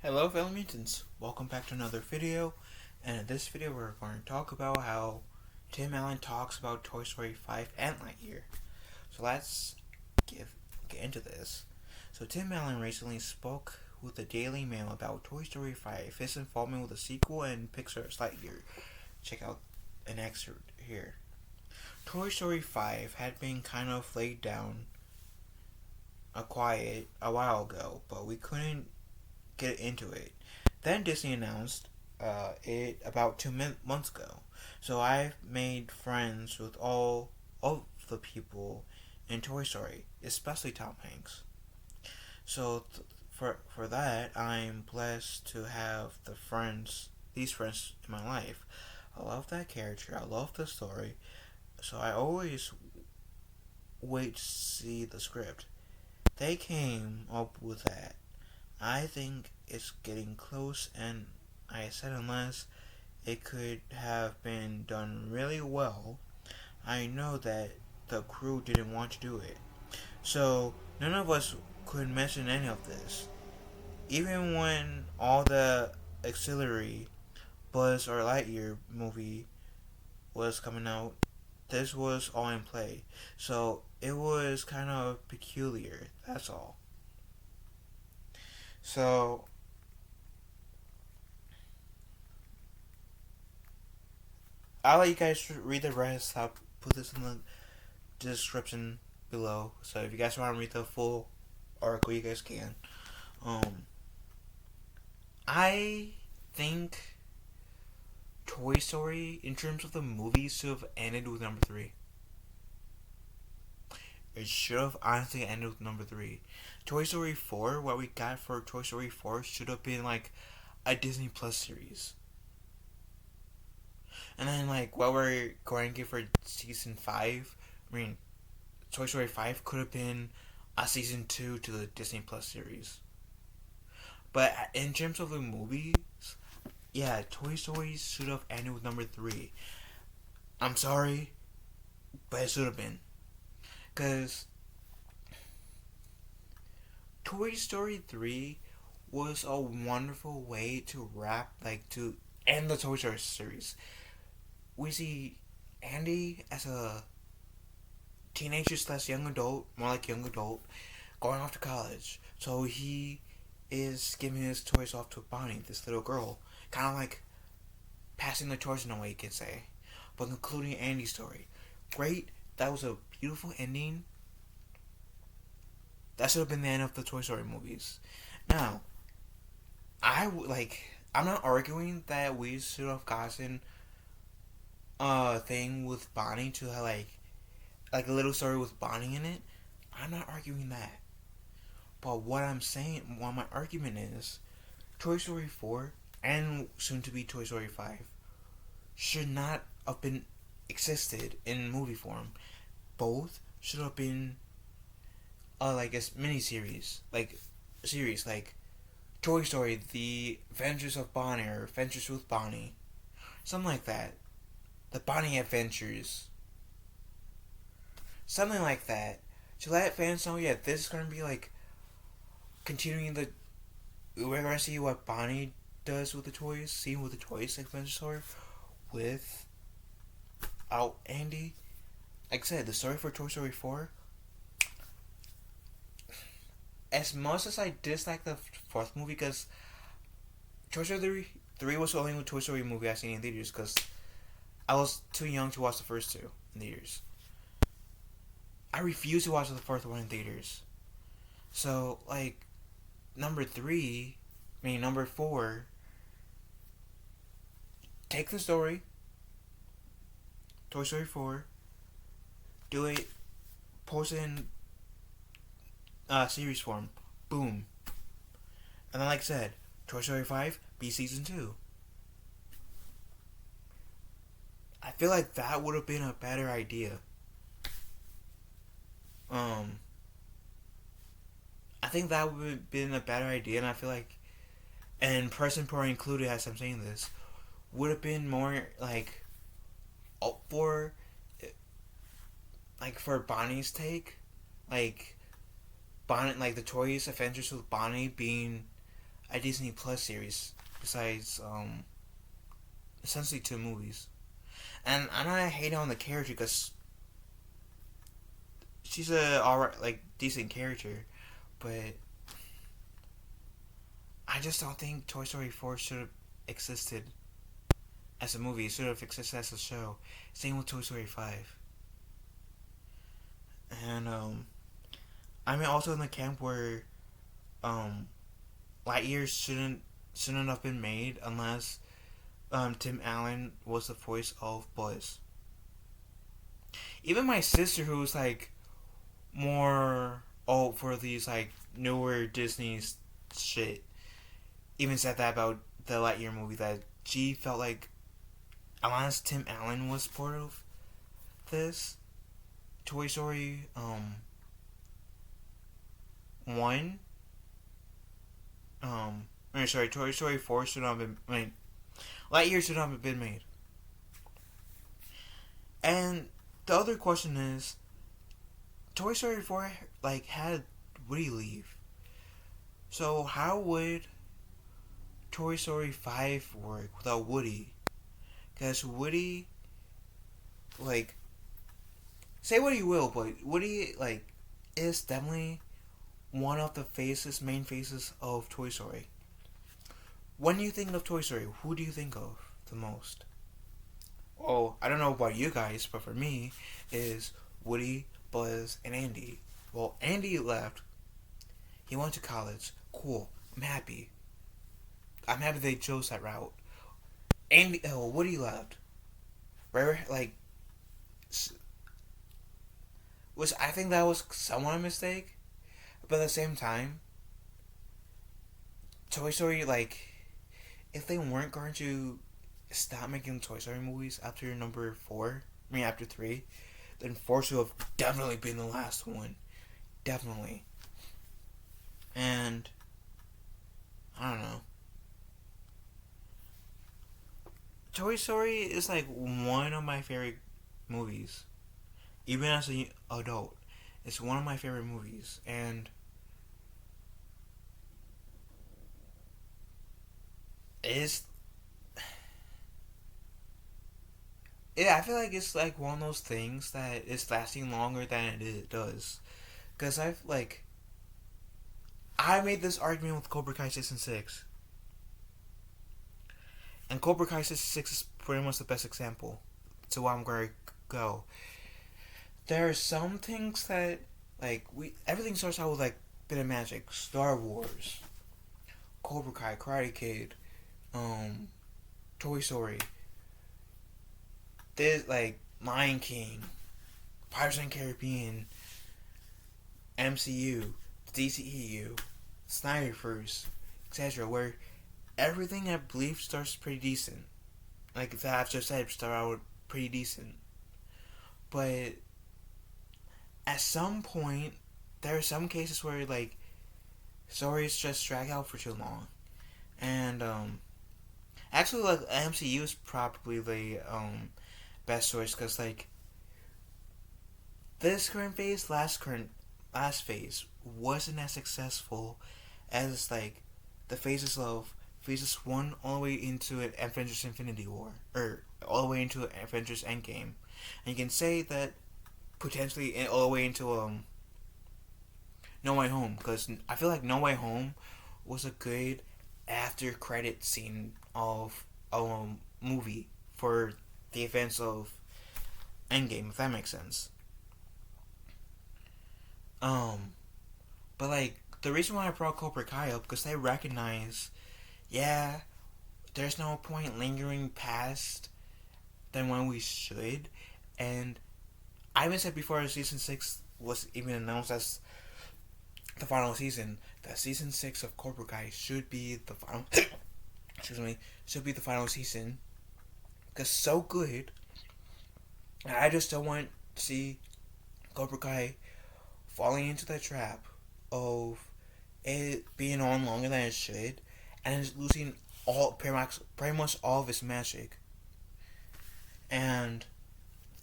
Hello fellow mutants, welcome back to another video, and in this video we're going to talk about how Tim Allen talks about Toy Story 5 and Lightyear. So let's get into this. So Tim Allen recently spoke with the Daily Mail about Toy Story 5, his involvement with the sequel, and Pixar's Lightyear. Check out an excerpt here. Toy Story 5 had been kind of laid down quiet a while ago, but we couldn't get into it. Then Disney announced it about 2 months ago. So I've made friends with all of the people in Toy Story, especially Tom Hanks. So for that, I'm blessed to have these friends in my life. I love that character. I love the story. So I always wait to see the script. They came up with that. I think it's getting close, and I said unless it could have been done really well, I know that the crew didn't want to do it. So none of us could mention any of this. Even when all the auxiliary Buzz or Lightyear movie was coming out, this was all in play. So it was kind of peculiar, that's all. So I'll let you guys read the rest. I'll put this in the description below. So if you guys want to read the full article, you guys can. Um, I think Toy Story, in terms of the movies, should have ended with number 3. It should have honestly ended with number 3. Toy Story 4, what we got for Toy Story 4 should have been like a Disney Plus series. And then like what we're going to get for season 5, Toy Story 5 could have been a season 2 to the Disney Plus series. But in terms of the movies, yeah, Toy Story should have ended with number 3. I'm sorry, but it should have been. Because Toy Story 3 was a wonderful way to to end the Toy Story series. We see Andy as a teenager / young adult, more like young adult, going off to college. So he is giving his toys off to Bonnie, this little girl. Kind of like passing the torch in a way you could say. But concluding Andy's story. Great. That was a beautiful ending. That should have been the end of the Toy Story movies. Now, I'm not arguing that we should have gotten a thing with Bonnie to have like a little story with Bonnie in it. I'm not arguing that. But what my argument is, Toy Story 4 and soon to be Toy Story 5 should not have been existed in movie form. Both should have been like a mini series, like Toy Story: The Adventures of Bonnie or Adventures with Bonnie, something like that. The Bonnie Adventures, something like that, to let fans know, yeah, this is gonna be like continuing the. We're gonna see what Bonnie does with the toys, see with the toys adventure story without Andy. Like I said, the story for Toy Story 4. As much as I dislike the fourth movie, because Toy Story 3 was the only Toy Story movie I've seen in theaters, because I was too young to watch the first 2 in theaters. I refuse to watch the fourth one in theaters. So, like, number 4, take the story, Toy Story 4, do it, post it in series form, boom. And then, like I said, Toy Story 5 be season 2. I feel like that would have been a better idea. I think that would have been a better idea, and I feel like, and Person Poor included, as I'm saying this, would have been more like up for Bonnie's take, like Bonnie, like the Toys Adventures with Bonnie being a Disney Plus series besides essentially two movies. And I'm not hating on the character because she's a alright, like, decent character, but I just don't think Toy Story 4 should have existed as a movie. It should have existed as a show. Same with Toy Story 5. And I'm also in the camp where um Lightyear shouldn't have been made unless Tim Allen was the voice of Buzz. Even my sister, who's like more old for these like newer Disney shit, even said that about the Lightyear movie, that she felt like unless Tim Allen was part of this Toy Story 1 Toy Story 4 should not have been, Lightyear should not have been made. And the other question is, Toy Story 4 like had Woody leave. So how would Toy Story 5 work without Woody? Because Woody, like, say what you will, but Woody, like, is definitely one of the main faces of Toy Story. When you think of Toy Story, who do you think of the most? Oh, I don't know about you guys, but for me, is Woody, Buzz, and Andy. Well, Andy left. He went to college. Cool. I'm happy. I'm happy they chose that route. Woody left. Right, like, I think that was somewhat a mistake, but at the same time, Toy Story, like, if they weren't going to stop making Toy Story movies after number 4, after 3, then 4 should have definitely been the last one. Definitely. And I don't know. Toy Story is like one of my favorite movies. Even as an adult, it's one of my favorite movies. And it's, yeah, I feel like it's like one of those things that is lasting longer than it does. Because I made this argument with Cobra Kai Season 6. And Cobra Kai Season 6 is pretty much the best example to where I'm going to go. There are some things that, like, everything starts out with, like, bit of magic. Star Wars, Cobra Kai, Karate Kid, Toy Story. There's, like, Lion King, Pirates of the Caribbean, MCU, DCEU, Snyderverse, etc. Where everything, I believe, starts pretty decent. Like that I've just said, start out pretty decent. But at some point, there are some cases where, like, stories just drag out for too long. And actually, like, MCU is probably the best choice, because, like, this current phase, last phase wasn't as successful as, like, the phases 1 all the way into Avengers Infinity War, or all the way into Avengers Endgame. And you can say that potentially all the way into No Way Home, because I feel like No Way Home was a good after credit scene of a movie for the events of Endgame, if that makes sense. But, like, the reason why I brought Cobra Kai up, because they recognize, yeah, there's no point lingering past than when we should. And I even said before season 6 was even announced as the final season, that season 6 of Cobra Kai should be the final should be the final season, because so good. And I just don't want to see Cobra Kai falling into the trap of it being on longer than it should, and it's losing pretty much all of its magic. And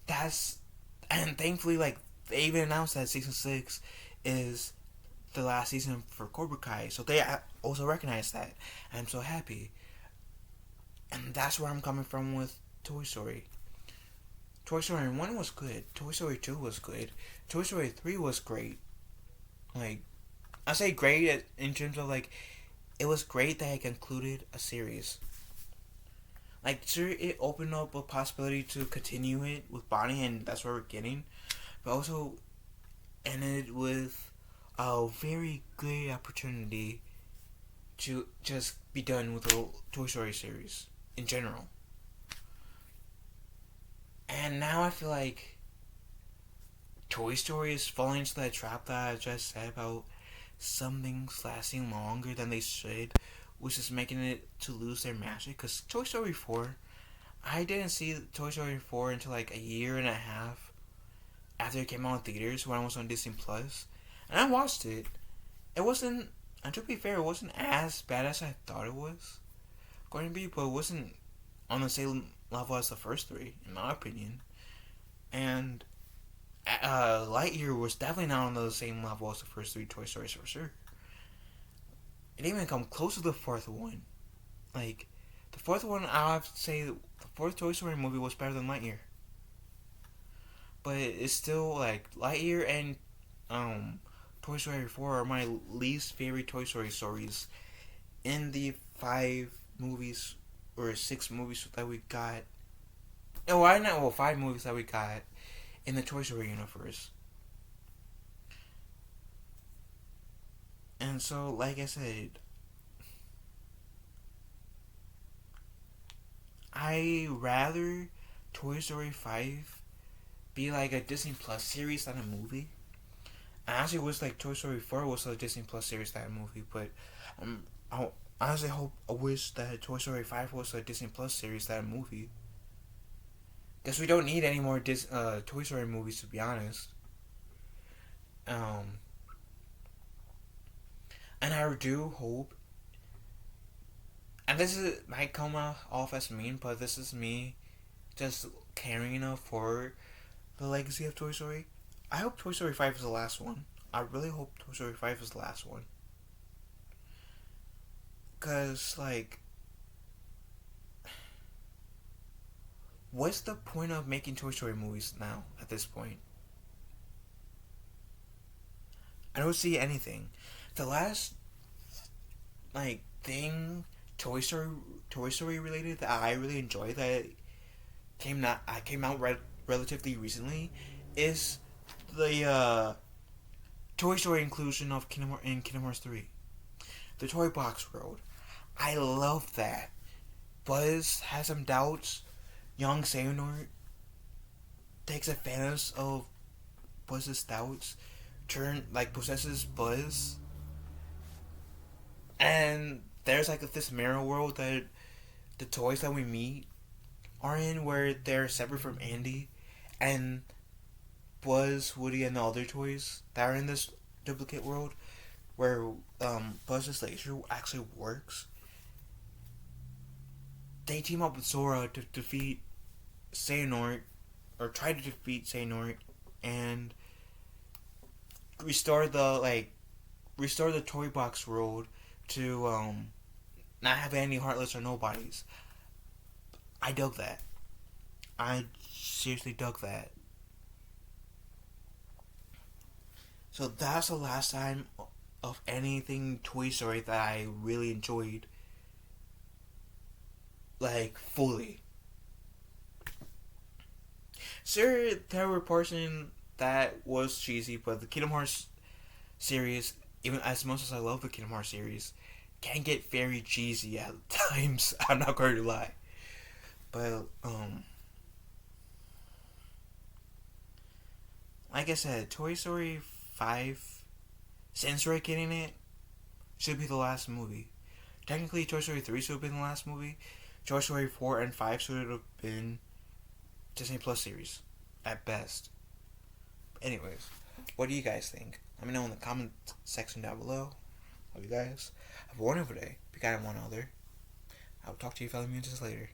thankfully, like, they even announced that season 6 is the last season for Cobra Kai, so they also recognize that. And I'm so happy. And that's where I'm coming from with Toy Story. Toy Story 1 was good. Toy Story 2 was good. Toy Story 3 was great. Like, I say great in terms of, like, it was great that it concluded a series. Like, sure, it opened up a possibility to continue it with Bonnie, and that's where we're getting. But also ended with a very good opportunity to just be done with the Toy Story series in general. And now I feel like Toy Story is falling into that trap that I just said about some things lasting longer than they should, which is making it to lose their magic. Because Toy Story 4, I didn't see Toy Story 4 until like a year and a half after it came out in theaters when I was on Disney Plus, and I watched it. It wasn't, and to be fair, it wasn't as bad as I thought it was going to be, but it wasn't on the same level as the first three, in my opinion. And Lightyear was definitely not on the same level as the first three Toy Stories for sure. It didn't even come close to the fourth one. Like, the fourth one, I have to say, the fourth Toy Story movie was better than Lightyear. But it's still, like, Lightyear and Toy Story 4 are my least favorite Toy Story stories in the 5 movies or 6 movies that we got. No, why not? Well, 5 movies that we got in the Toy Story universe. And so, like I said, I rather Toy Story 5 be like a Disney Plus series than a movie. I actually wish like Toy Story 4 was a Disney Plus series than a movie, but I honestly I wish that Toy Story 5 was a Disney Plus series than a movie. Because we don't need any more Toy Story movies, to be honest. And I do hope, and this might come off as mean, but this is me just caring enough for the legacy of Toy Story. I hope Toy Story 5 is the last one. I really hope Toy Story 5 is the last one. Because, like, what's the point of making Toy Story movies now, at this point? I don't see anything. The last, like, thing Toy Story related that I really enjoyed that came out relatively recently is the Toy Story inclusion of Kingdom Hearts 3. The Toy Box World. I love that. Buzz has some doubts. Young Xehanort takes advantage of Buzz's doubts, possesses Buzz, and there's like this mirror world that the toys that we meet are in, where they're separate from Andy, and Buzz, Woody, and the other toys that are in this duplicate world, where Buzz's laser actually works. They team up with Sora to defeat Xehanort, or try to defeat Xehanort, and restore the Toy Box world to not have any Heartless or Nobodies. I dug that. I seriously dug that. So that's the last time of anything Toy Story that I really enjoyed, like, fully. Sure, there were portions that was cheesy, but the Kingdom Hearts series, even as much as I love the Kingdom Hearts series, can get very cheesy at times. I'm not going to lie. But, like I said, Toy Story 5, since we're getting it, should be the last movie. Technically, Toy Story 3 should have been the last movie. Toy Story 4 and 5 should have been Disney Plus series, at best. Anyways, what do you guys think? Let me know in the comment section down below. Love you guys. Have a wonderful day. Be kind to one another. I will talk to you fellow mutants later.